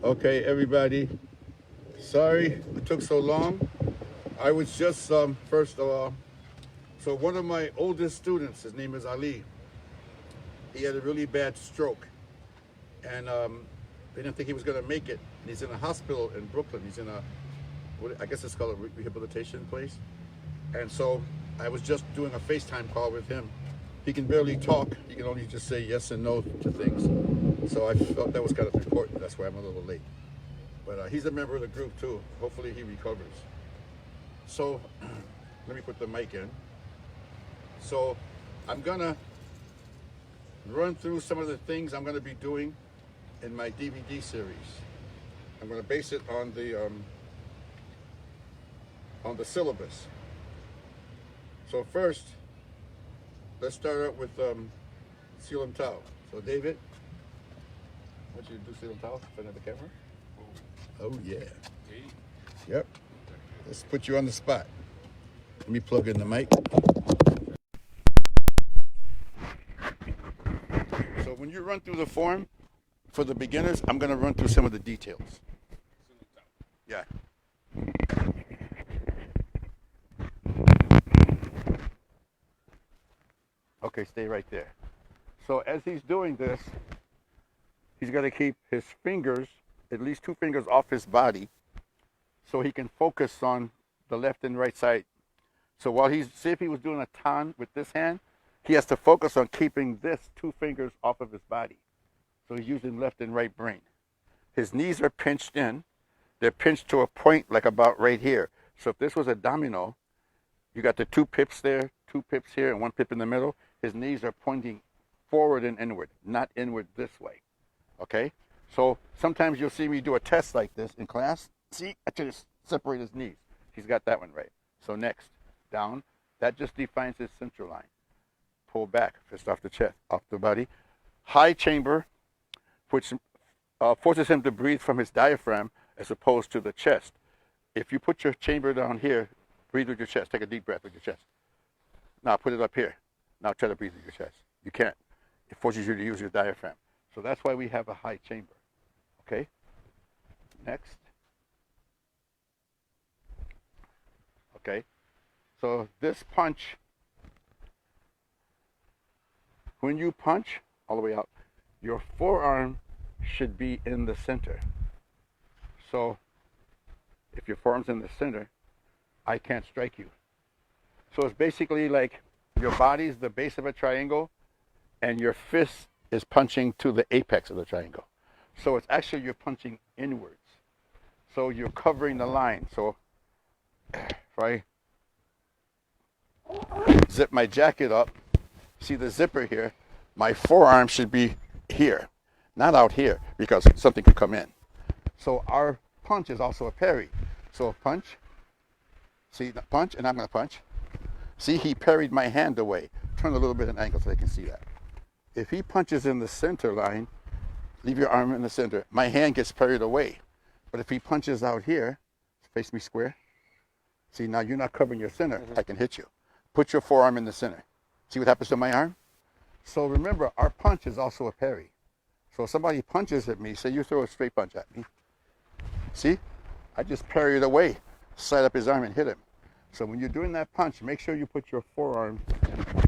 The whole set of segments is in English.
Okay, everybody. Sorry it took so long. I was just first of all. So one of my oldest students, his name is Ali. He had a really bad stroke, and they didn't think he was going to make it. And he's in a hospital in Brooklyn. He's in a, I guess it's called a rehabilitation place. And so I was just doing a FaceTime call with him. He can barely talk. He can only just say yes and no to things. So I felt that was kind of important. That's why I'm a little late. But he's a member of the group too. Hopefully he recovers. So let me put the mic in. So I'm gonna run through some of the things I'm gonna be doing in my DVD series. I'm gonna base it on the syllabus. So first, let's start out with Selim Tao. So David, I want you to do Selim Tao in front of the camera. Oh yeah. Yep. Let's put you on the spot. Let me plug in the mic. So when you run through the form, for the beginners, I'm going to run through some of the details. Yeah. Okay, stay right there. So as he's doing this, he's got to keep his fingers, at least 2 fingers off his body, so he can focus on the left and right side. So while see if he was doing a tan with this hand, he has to focus on keeping this 2 fingers off of his body. So he's using left and right brain. His knees are pinched in. They're pinched to a point like about right here. So if this was a domino, you got the 2 pips there, 2 pips here, and 1 pip in the middle. His knees are pointing forward and inward, not inward this way. Okay? So sometimes you'll see me do a test like this in class. See, I just separate his knees. He's got that one right. So next, down. That just defines his central line. Pull back, fist off the chest, off the body. High chamber, which forces him to breathe from his diaphragm as opposed to the chest. If you put your chamber down here, breathe with your chest. Take a deep breath with your chest. Now put it up here. Now try to breathe with your chest. You can't. It forces you to use your diaphragm. So that's why we have a high chamber. Okay? Next. Okay? So this punch, when you punch all the way out, your forearm should be in the center. So if your forearm's in the center, I can't strike you. So it's basically like your body's the base of a triangle and your fist is punching to the apex of the triangle. So it's actually you're punching inwards. So you're covering the line. So if I zip my jacket up, see the zipper here, my forearm should be here, not out here, because something could come in. So our punch is also a parry. So a punch, see the punch, and I'm going to punch. See, he parried my hand away. Turn a little bit of an angle so they can see that. If he punches in the center line, leave your arm in the center, my hand gets parried away. But if he punches out here, face me square. See, now you're not covering your center. I can hit you. Put your forearm in the center. See what happens to my arm? So remember, our punch is also a parry. So if somebody punches at me, say you throw a straight punch at me. See? I just parry it away, slide up his arm and hit him. So when you're doing that punch, make sure you put your forearm,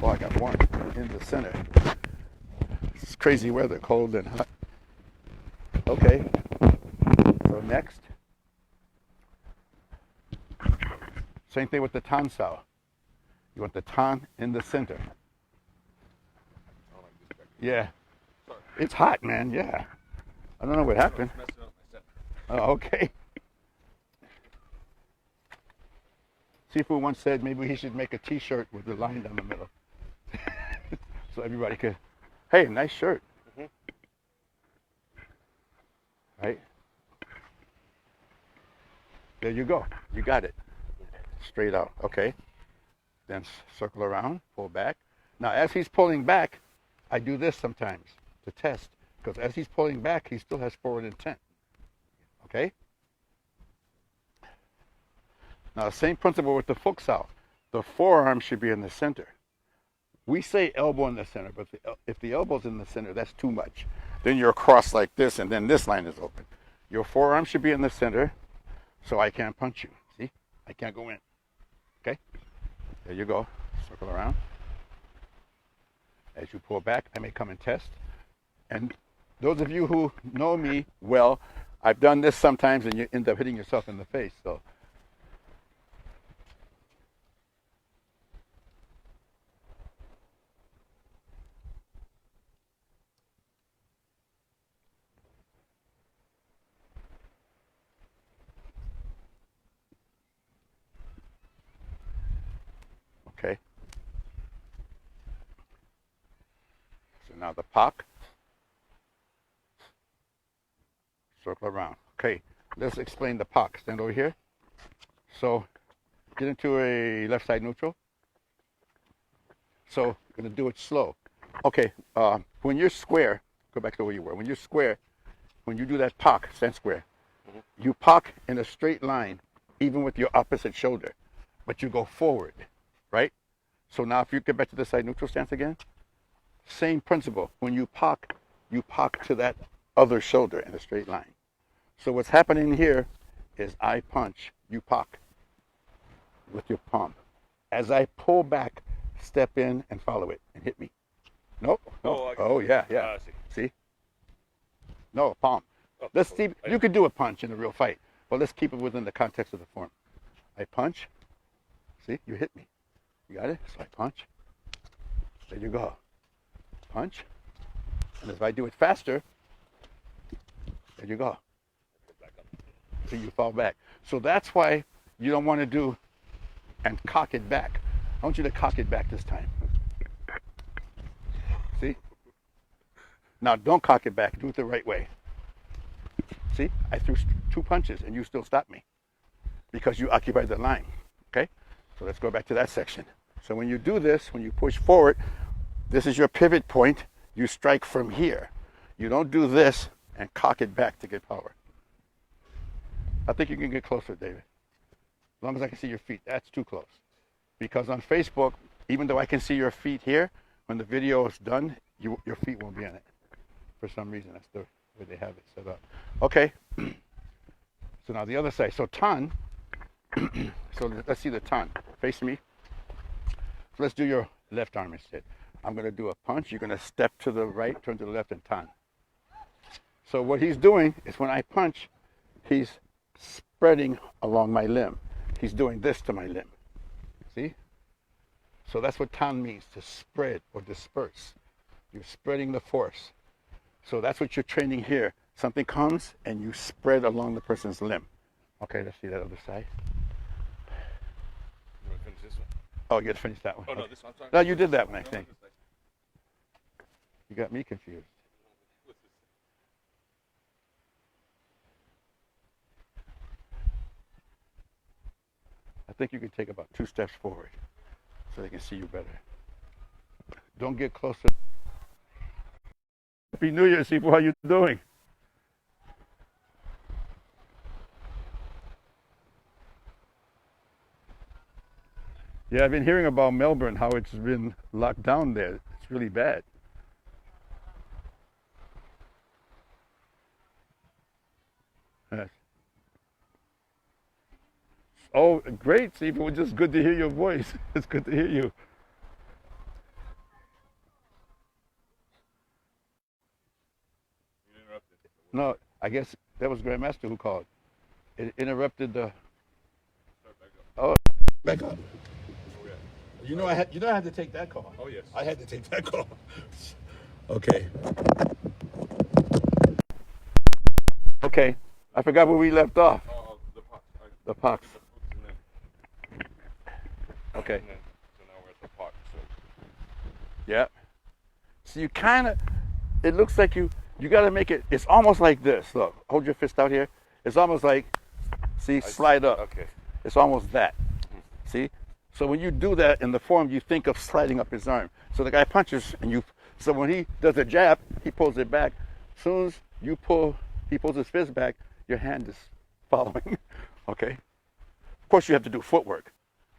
well, I got one, in the center. It's crazy weather, cold and hot. Okay. So next. Same thing with the tan sao. You want the tan in the center. Yeah. It's hot, man. Yeah. I don't know what happened. Oh, okay. Sifu once said maybe he should make a T-shirt with the line down the middle, so everybody could. Hey, nice shirt. Right. There you go. You got it. Straight out. Okay. Then circle around, pull back. Now, as he's pulling back, I do this sometimes to test, because as he's pulling back, he still has forward intent. Okay? Now, the same principle with the futsal. The forearm should be in the center. We say elbow in the center, but if the elbow's in the center, that's too much. Then you're across like this, and then this line is open. Your forearm should be in the center, so I can't punch you. See? I can't go in. Okay? There you go. Circle around. As you pull back, I may come and test. And those of you who know me well, I've done this sometimes and you end up hitting yourself in the face. So, okay. So now the POC. Circle around. Okay, let's explain the POC. Stand over here. So, get into a left side neutral. So, we're going to do it slow. Okay, when you're square, go back to where you were. When you're square, when you do that POC, stand square, you POC in a straight line, even with your opposite shoulder, but you go forward, right? So now if you get back to the side neutral stance again, same principle. When you POC to that other shoulder in a straight line. So what's happening here is I punch, you POC with your palm. As I pull back, step in and follow it and hit me. No. Oh, yeah. See? No, palm. Let's see. You could do a punch in a real fight, but let's keep it within the context of the form. I punch. See, you hit me. You got it? So I punch. There you go. Punch. And if I do it faster, there you go. So you fall back. So that's why you don't want to do and cock it back. I want you to cock it back this time. See? Now don't cock it back. Do it the right way. See? I threw 2 punches and you still stopped me because you occupied the line. Okay? So let's go back to that section. So when you do this, when you push forward, this is your pivot point. You strike from here. You don't do this and cock it back to get power. I think you can get closer, David. As long as I can see your feet. That's too close. Because on Facebook, even though I can see your feet here, when the video is done, your feet won't be in it. For some reason, that's the way they have it set up. Okay. So now the other side. So tan. So let's see the tan. Face me. So let's do your left arm instead. I'm going to do a punch. You're going to step to the right, turn to the left, and tan. So what he's doing is when I punch, he's spreading along my limb. He's doing this to my limb. See? So that's what tan means, to spread or disperse. You're spreading the force. So that's what you're training here. Something comes and you spread along the person's limb. Okay, let's see that other side. You want to finish this one? Oh, you got to finish that one. Oh, no, Okay. this one. I'm sorry. No, you did that one, I think. You got me confused. I think you can take about 2 steps forward so they can see you better. Don't get closer. Happy New Year, Sifu. How you doing? Yeah, I've been hearing about Melbourne, how it's been locked down there. It's really bad. Yes. Oh, great, Sifu. It's just good to hear your voice. It's good to hear you. You interrupted. No, I guess that was Grandmaster who called. It interrupted the. Start back up. Oh, back up. Oh, yeah. You know I had to take that call. Oh, yes. I had to take that call. Okay. Okay. I forgot where we left off. The pox. The pox. And then, Okay. and then, so now we're at the pox. So Yeah. So you kind of, it looks like you got to make it, it's almost like this. Look, hold your fist out here. It's almost like, see, slide up. Okay. It's almost that. See? So when you do that in the form, you think of sliding up his arm. So the guy punches and so when he does a jab, he pulls it back. As soon as you pull, he pulls his fist back, your hand is following. Okay? Of course you have to do footwork.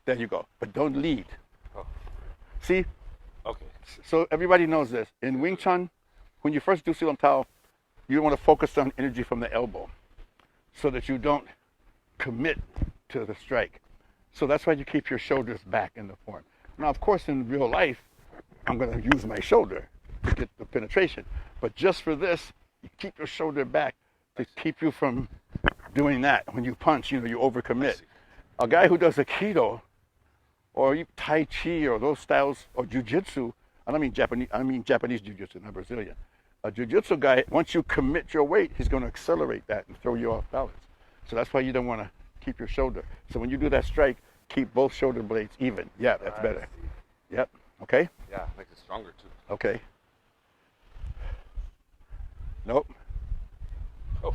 There you go. But don't lead. Oh. See? Okay. So everybody knows this. In Wing Chun, when you first do Silam Tao, you want to focus on energy from the elbow. so that you don't commit to the strike. So that's why you keep your shoulders back in the form. Now, of course, in real life, I'm going to use my shoulder to get the penetration. But just for this, you keep your shoulder back to keep you from doing that. When you punch, you overcommit. A guy who does Aikido or Tai Chi or those styles or Jiu-Jitsu, I don't mean Japanese, I mean Japanese Jiu-Jitsu, not Brazilian. A Jiu-Jitsu guy, once you commit your weight, he's going to accelerate that and throw you off balance. So that's why you don't want to keep your shoulder. So when you do that strike, keep both shoulder blades even. Yeah, that's better. Yep. Okay? Yeah, makes it stronger too. Okay. Nope. Oh.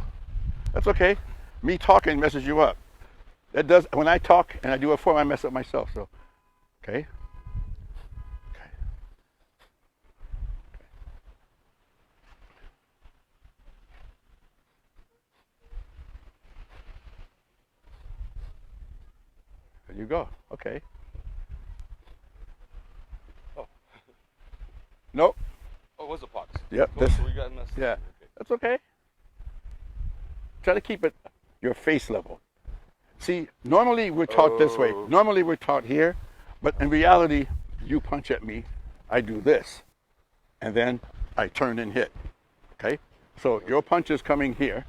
That's okay. Me talking messes you up. That does, when I talk and I do a form, I mess up myself. So, okay. Okay. There you go. Okay. Oh. Nope. Oh, it was a pox. Yep. Oh, so we got enough. Yeah. Okay. That's okay. Try to keep it your face level. See, normally we're taught this way. Oh. Normally we're taught here, but in reality, you punch at me, I do this, and then I turn and hit. Okay? So your punch is coming here,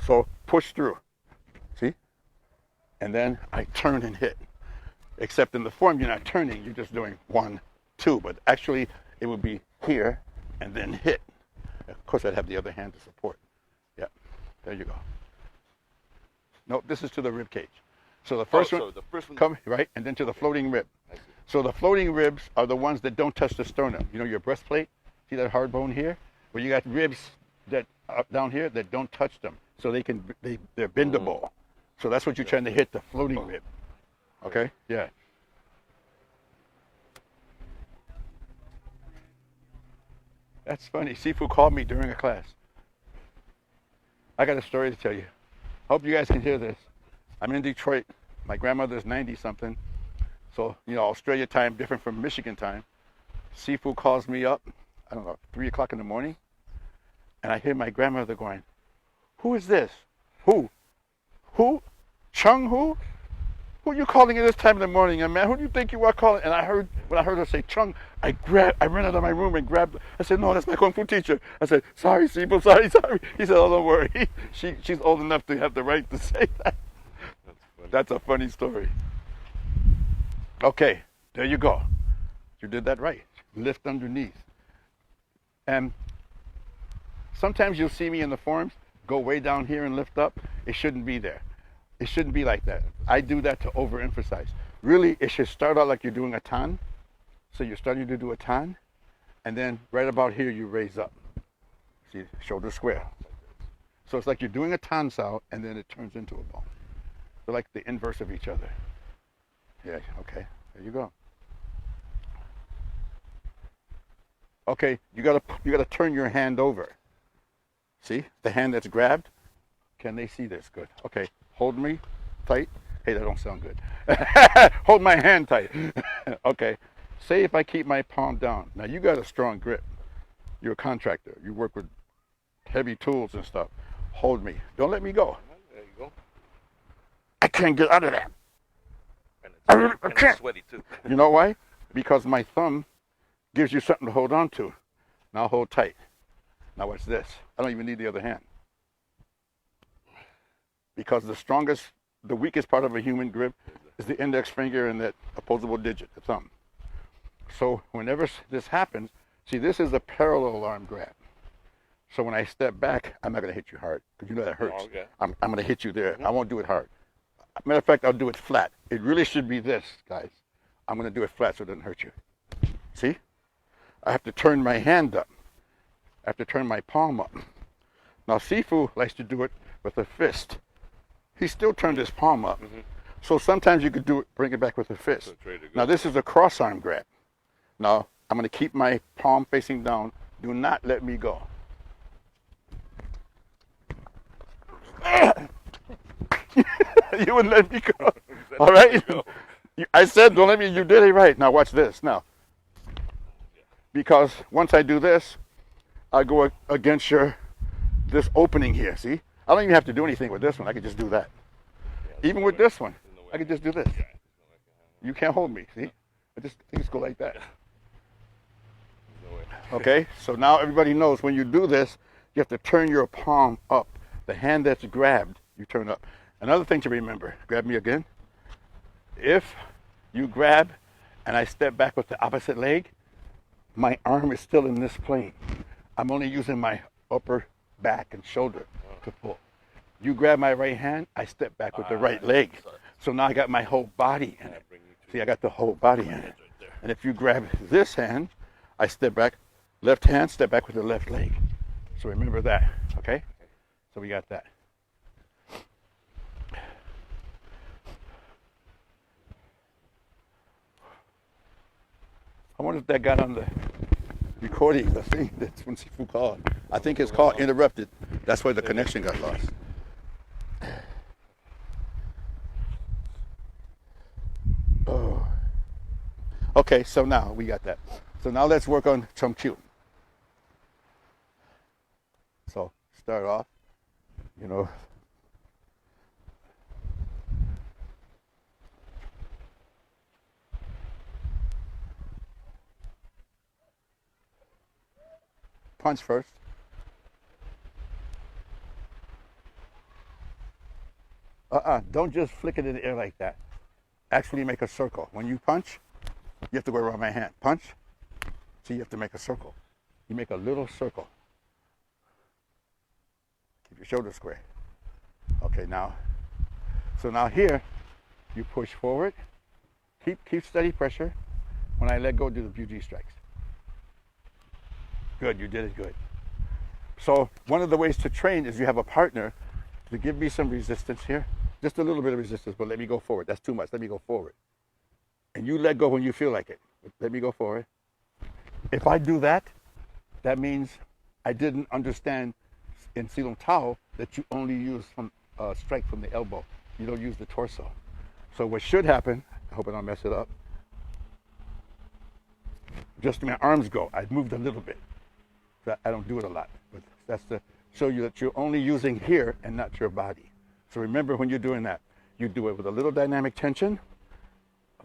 so push through. See? And then I turn and hit. Except in the form, you're not turning, you're just doing 1, 2, but actually it would be here and then hit. Of course, I'd have the other hand to support. Yeah, there you go. No, this is to the rib cage. So the first so one, the first one, come right, and then to the floating rib. I see. So the floating ribs are the ones that don't touch the sternum. You know your breastplate? See that hard bone here? Where you got ribs that up down here that don't touch them. So they're bendable. So that's what you're trying to hit, the floating rib. Okay? Yeah. That's funny. Sifu called me during a class. I got a story to tell you. Hope you guys can hear this. I'm in Detroit. My grandmother's 90-something. So, Australia time, different from Michigan time. Sifu calls me up, I don't know, 3 o'clock in the morning. And I hear my grandmother going, "Who is this? Who? Who? Chung who? Who are you calling at this time in the morning, young man? Who do you think you are calling?" And when I heard her say Chung, I ran out of my room and grabbed. I said, "No, that's my kung fu teacher." I said, "Sorry, Sifu, sorry." He said, "Oh, don't worry. She's old enough to have the right to say that." That's a funny story. Okay, there you go. You did that right. Lift underneath. And sometimes you'll see me in the forms go way down here and lift up. It shouldn't be there. It shouldn't be like that. I do that to overemphasize. Really, it should start out like you're doing a tan. So you're starting to do a tan, and then right about here you raise up. See, shoulder square. So it's like you're doing a tan sao, and then it turns into a bone. They're like the inverse of each other. Yeah, okay, there you go. Okay, you gotta turn your hand over. See, the hand that's grabbed. Can they see this? Good. Okay, hold me tight. Hey, that don't sound good. Hold my hand tight. Okay. Say if I keep my palm down. Now you got a strong grip. You're a contractor. You work with heavy tools and stuff. Hold me. Don't let me go. There you go. I can't get out of that. And I it's can't. sweaty too. You know why? Because my thumb gives you something to hold on to. Now hold tight. Now watch this. I don't even need the other hand. Because the weakest part of a human grip is the index finger and that opposable digit, the thumb. So whenever this happens, see, this is a parallel arm grab. So when I step back, I'm not going to hit you hard because you know that hurts. Oh, okay. I'm going to hit you there. I won't do it hard. Matter of fact, I'll do it flat. It really should be this, guys. I'm going to do it flat so it doesn't hurt you. See? I have to turn my hand up. I have to turn my palm up. Now, Sifu likes to do it with a fist. He still turned his palm up. So sometimes you could do it, bring it back with a fist. So it's ready to go. Now, this is a cross arm grab. Now, I'm going to keep my palm facing down. Do not let me go. You wouldn't let me go. All right? I said, don't let me. You did it right. Now, watch this. Now, because once I do this, I go against this opening here. See? I don't even have to do anything with this one. I could just do that. Yeah, Even with this one, there's no way I could just do this. Yeah, there's no way I can handle You can't hold me, see? I just go like that. it. There's no way. Okay, so now everybody knows when you do this, you have to turn your palm up. The hand that's grabbed, you turn up. Another thing to remember, grab me again. If you grab and I step back with the opposite leg, my arm is still in this plane. I'm only using my upper back and shoulder to pull. You grab my right hand, I step back with the right leg. Sorry. So now I got my whole body in I it. bring you to See, I got the whole body in it. right there. And if you grab this hand, I step back, left hand, step back with the left leg. So remember that, okay? So we got that. I wonder if that got on the recording, the thing that's when Sifu called. I think it's called interrupted. That's why the connection got lost. Oh. Okay, so now we got that. So now let's work on Chum Q. So start off, you know. Punch first. Don't just flick it in the air like that. Actually make a circle. When you punch, you have to go around my hand. Punch. So you have to make a circle. You make a little circle. Keep your shoulders square. Okay, now. So now here, you push forward. Keep steady pressure. When I let go, do the BG strikes. Good, you did it good. So one of the ways to train is you have a partner to give me some resistance here. Just a little bit of resistance, but let me go forward. That's too much. Let me go forward. And you let go when you feel like it. Let me go forward. If I do that, that means I didn't understand in Silong Tao that you only use strike from the elbow. You don't use the torso. So what should happen, I hope I don't mess it up, just my arms go. I moved a little bit. I don't do it a lot, but that's to show you that you're only using here and not your body. So remember when you're doing that, you do it with a little dynamic tension,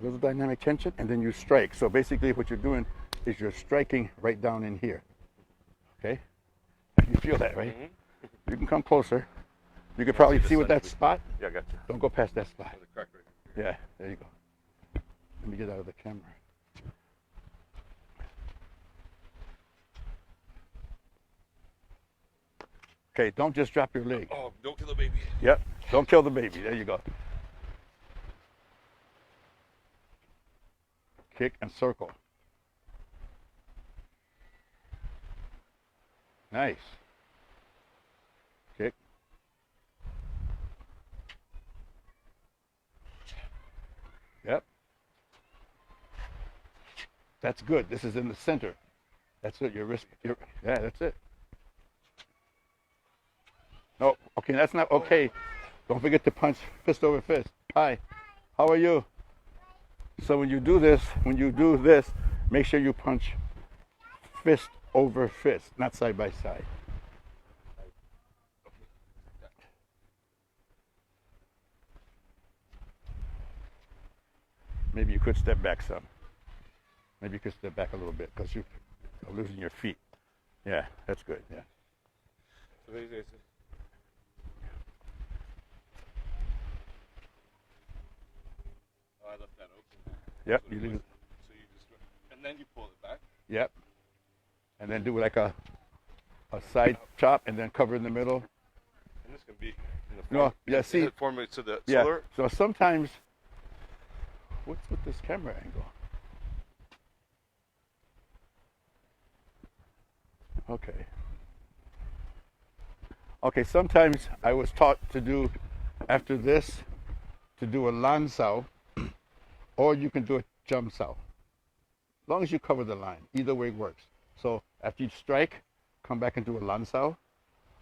and then you strike. So basically what you're doing is you're striking right down in here. Okay? You feel that, right? Mm-hmm. You can come closer. You can probably see with that spot. Yeah, I got you. Don't go past that spot. There's a crack right here. Yeah, there you go. Let me get out of the camera. Okay, don't just drop your leg. Oh, don't kill the baby. Yep, don't kill the baby. There you go. Kick and circle. Nice. Kick. Yep. That's good. This is in the center. That's it. Your wrist. Yeah, that's it. No, okay, that's not okay. Don't forget to punch fist over fist. Hi, how are you? So when you do this, make sure you punch fist over fist, not side by side. Maybe you could step back some. Maybe you could step back a little bit because you're losing your feet. Yeah, that's good, yeah. So basically, I left that open. Yep, So you leave it. So you just, and then you pull it back. Yep. And then do like a side chop and then cover in the middle. And this can be in the No, yeah, see. form it to the Yeah. solar. So sometimes, what's with this camera angle? Okay. Okay, sometimes I was taught to do, after this, to do a lan sao, or you can do a jump sao. As long as you cover the line, either way works. So after you strike, come back and do a lan sao,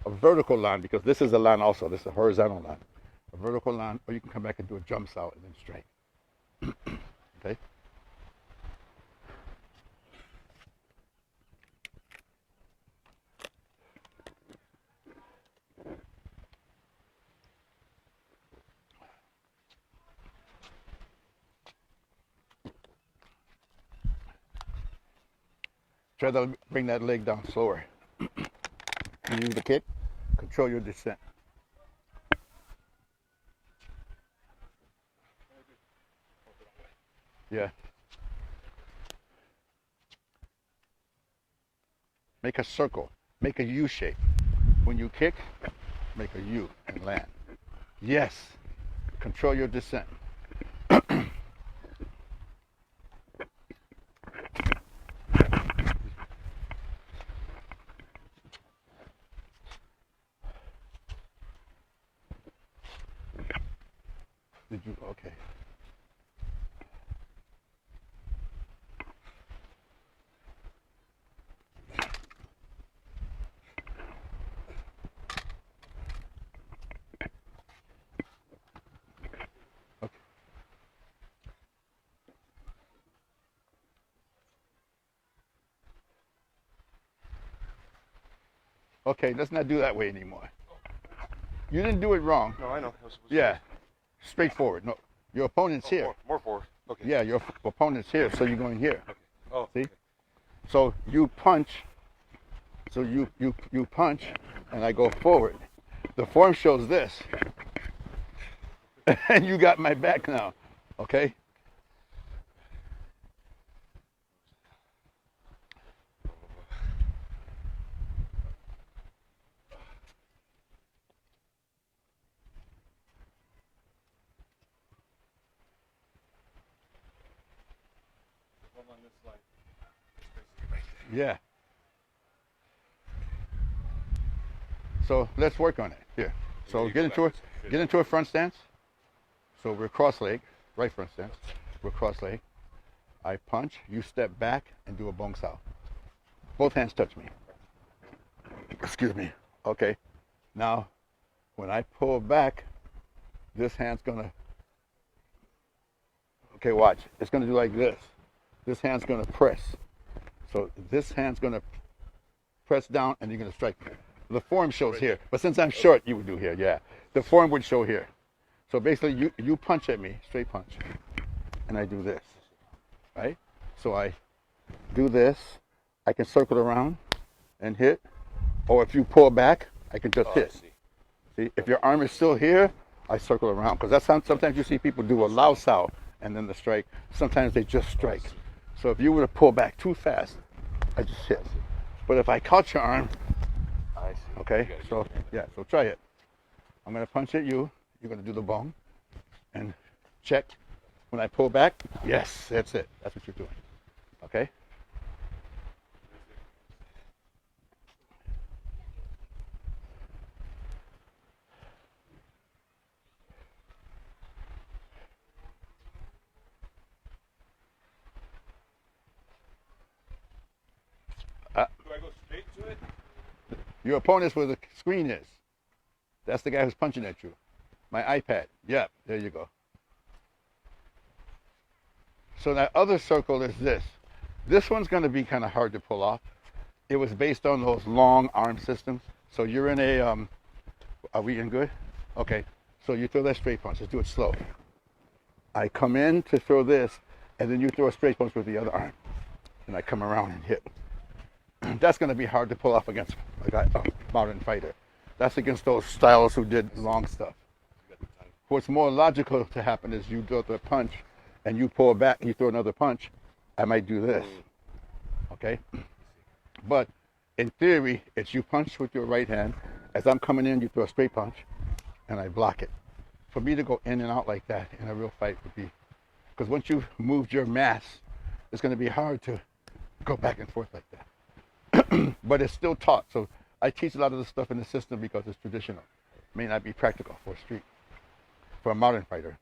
a vertical line, because this is a line also, this is a horizontal line. A vertical line, or you can come back and do a jump sao and then strike. Okay? Try to bring that leg down slower. You use the kick, control your descent. Yeah. Make a circle. Make a U shape. When you kick, make a U and land. Yes. Control your descent. Did you? Okay. Okay. Okay, let's not do that way anymore. You didn't do it wrong. No, I know. Yeah. Straightforward. No, your opponent's here. More forward. Okay. Yeah, your opponent's here, so you're going here. Okay. Oh. See? Okay. So you punch. So you punch, and I go forward. The form shows this, and you got my back now. Okay. On this line. Yeah. So let's work on it here. So you get go into a front stance. So we're cross leg, right front stance. We're cross leg. I punch. You step back and do a bong sao. Both hands touch me. Excuse me. Okay. Now, when I pull back, this hand's gonna. Okay, watch. It's gonna do like this. This hand's gonna press. So this hand's gonna press down, and you're gonna strike me. The form shows here, but since I'm short, you would do here. Yeah, the form would show here. So basically, you punch at me, straight punch, and I do this, right? So I do this. I can circle around and hit, or if you pull back, I can just hit. See, if your arm is still here, I circle around because that's sometimes you see people do a lao sao and then the strike. Sometimes they just strike. So if you were to pull back too fast, I just hit. But if I caught your arm, I see. okay, so yeah, so try it. I'm gonna punch at you. You're gonna do the bong, and check. When I pull back, yes, that's it. That's what you're doing. Okay. Do I go straight to it? Your opponent's where the screen is. That's the guy who's punching at you. My iPad. Yep, there you go. So that other circle is this. This one's going to be kind of hard to pull off. It was based on those long arm systems. So you're in a, are we in good? Okay, so you throw that straight punch. Let's do it slow. I come in to throw this, and then you throw a straight punch with the other arm. And I come around and hit. That's going to be hard to pull off against a guy, a modern fighter. That's against those styles who did long stuff. What's more logical to happen is you throw the punch, and you pull back, and you throw another punch. I might do this, okay? But in theory, it's you punch with your right hand. As I'm coming in, you throw a straight punch, and I block it. For me to go in and out like that in a real fight would be, because once you've moved your mass, it's going to be hard to go back and forth like that. But it's still taught. So I teach a lot of the stuff in the system because it's traditional. It may not be practical for a street, for a modern fighter.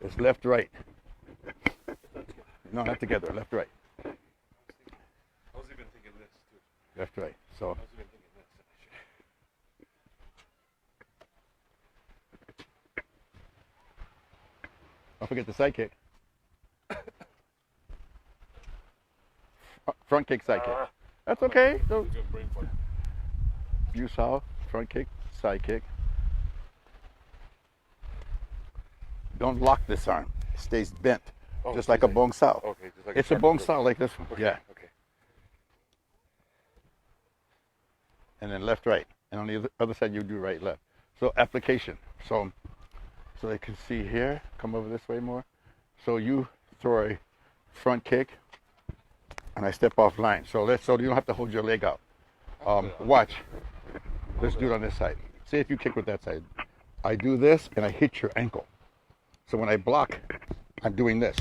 It's left, right. No, not together. Left, right. I was even thinking this too. Left, right. So I was even thinking this. don't forget the side kick. Front kick, side kick. That's okay. So, Good brain fart. Biu Sao, front kick, side kick. Don't lock this arm. It stays bent, Oh, just like a Bong Sao. Okay, just like It's a Bong Sao like this one. Okay, Yeah. Okay. And then left, right. And on the other side, you do right, left. So application. So they can see here. Come over this way more. So you throw a front kick, and I step off line. So you don't have to hold your leg out. Watch. Let's do it on this side. See if you kick with that side. I do this, and I hit your ankle. So when I block, I'm doing this.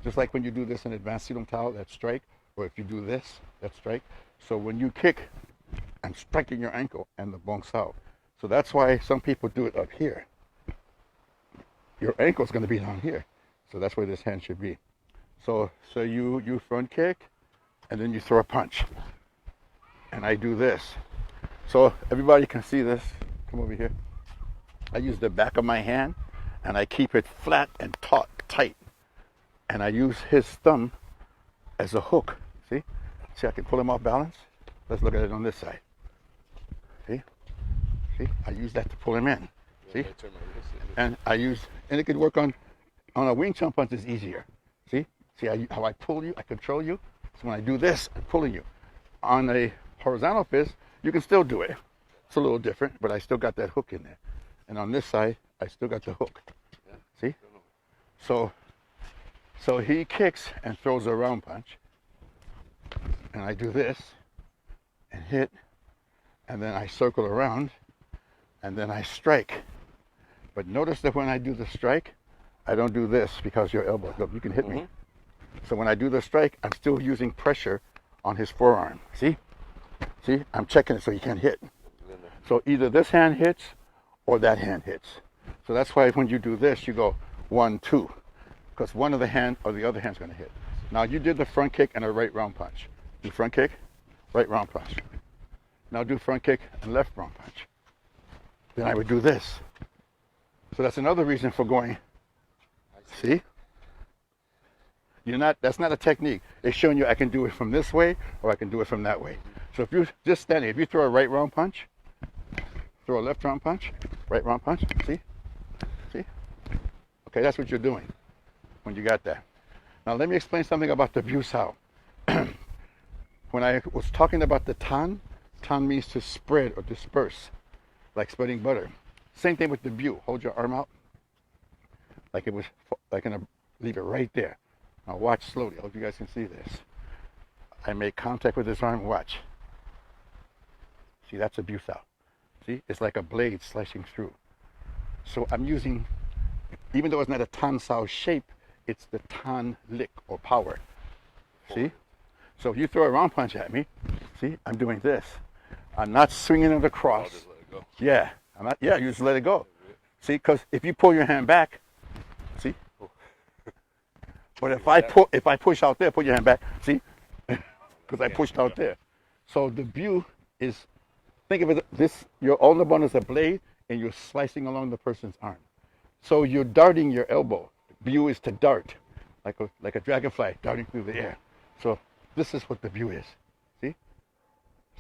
Just like when you do this in advanced Silam Tao, that's strike. Or if you do this, that's strike. So when you kick, I'm striking your ankle and the Bong Sao. So that's why some people do it up here. Your ankle's going to be down here. So that's where this hand should be. So you front kick, and then you throw a punch. And I do this. So everybody can see this. Come over here. I use the back of my hand, and I keep it flat and taut, tight. And I use his thumb as a hook. See? See, I can pull him off balance. Let's look at it on this side. See? See? I use that to pull him in. See? And it could work on a Wing Chun punch is easier. See? See how I pull you, I control you? So when I do this, I'm pulling you. On a horizontal fist, you can still do it. It's a little different, but I still got that hook in there. And on this side, I still got the hook. See? So he kicks and throws a round punch. And I do this and hit, and then I circle around, and then I strike. But notice that when I do the strike, I don't do this because your elbow. Look, you can hit me. So when I do the strike, I'm still using pressure on his forearm. See? See? I'm checking it so he can't hit. So either this hand hits or that hand hits. So that's why when you do this, you go 1, 2, because one of the hand or the other hand's going to hit. Now you did the front kick and a right round punch. Do front kick, right round punch. Now do front kick and left round punch. Then I would do this. So that's another reason for going. See? That's not a technique. It's showing you I can do it from this way or I can do it from that way. So if you're just standing, if you throw a right round punch, throw a left round punch, right round punch, see? See? Okay, that's what you're doing when you got that. Now let me explain something about the Biu Sao. When I was talking about the tan means to spread or disperse, like spreading butter. Same thing with the Biu. Hold your arm out, like leave it right there. Now watch slowly. I hope you guys can see this. I make contact with this arm. Watch. See, that's a Biu Sao. See, it's like a blade slicing through. So I'm using, even though it's not a Tan Sao shape, it's the Tan lick or power. See? So if you throw a round punch at me, see, I'm doing this. I'm not swinging it across. I'll just let it go. Yeah, you just let it go. See, because if you pull your hand back, see? But if I push out there, put your hand back, see? Because I pushed out there. So the Biu is, think of it, your ulnar bone is a blade, and you're slicing along the person's arm. So you're darting your elbow. Biu is to dart, like a dragonfly darting through the air. So this is what the Biu is. See?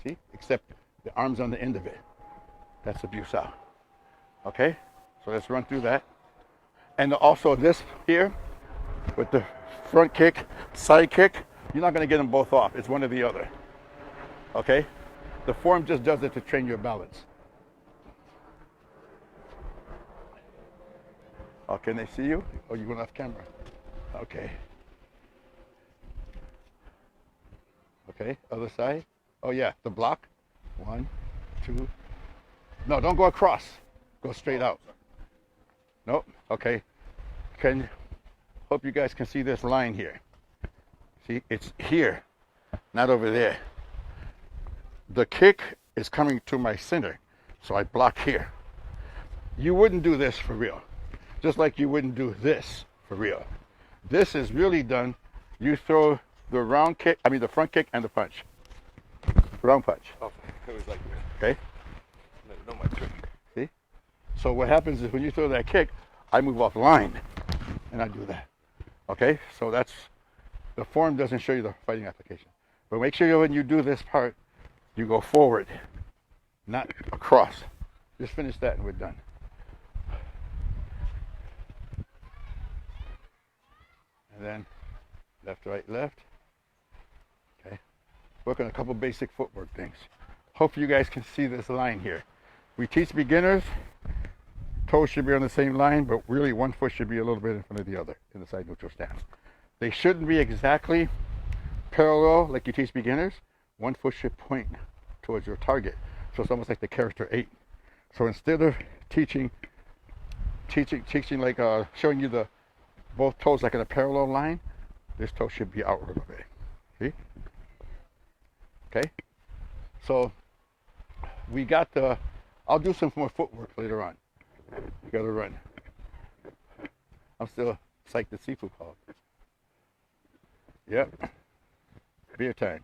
See? Except the arm's on the end of it. That's the Biu Sao. Okay? So let's run through that. And also this here, with the front kick, side kick, you're not going to get them both off. It's one or the other. Okay? The form just does it to train your balance. Oh, can they see you? Oh, you went off camera. Okay. Okay, other side. Oh yeah, the block. 1, 2. No, don't go across. Go straight out. Nope. Okay. Hope you guys can see this line here. See, it's here, not over there. The kick is coming to my center, so I block here. You wouldn't do this for real, just like you wouldn't do this for real. This is really done. You throw the the front kick and the punch. Round punch. Oh, it was like Okay? no my trick. See? So what happens is when you throw that kick, I move off line, and I do that. Okay? So the form doesn't show you the fighting application. But make sure when you do this part, you go forward, not across. Just finish that and we're done. And then left, right, left. Okay. Work on a couple basic footwork things. Hopefully you guys can see this line here. We teach beginners, toes should be on the same line, but really one foot should be a little bit in front of the other in the side neutral stance. They shouldn't be exactly parallel like you teach beginners. One foot should point towards your target. So it's almost like the character 8. So instead of teaching like showing you the both toes like in a parallel line, this toe should be out a little bit. See? Okay? So we got the, I'll do some more footwork later on. You gotta run. I'm still psyched to seafood call. Yep. Beer time.